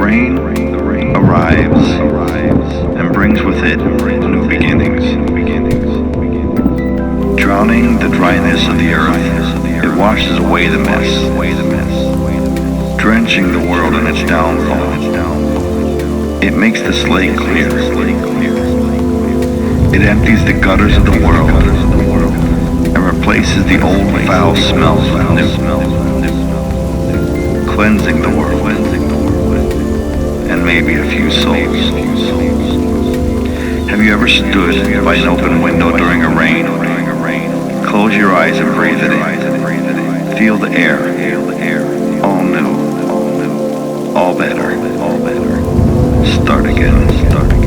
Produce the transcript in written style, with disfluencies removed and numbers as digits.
rain arrives and brings with it new beginnings. Drowning the dryness of the earth, it washes away the mess, drenching the world in its downfall. It makes the slate clear. It empties the gutters of the world and replaces the old foul smells with new, cleansing the world and maybe a few souls. Have you ever stood by an open window during a rain? Close your eyes and breathe it in. Feel the air, all new, all better. Start again.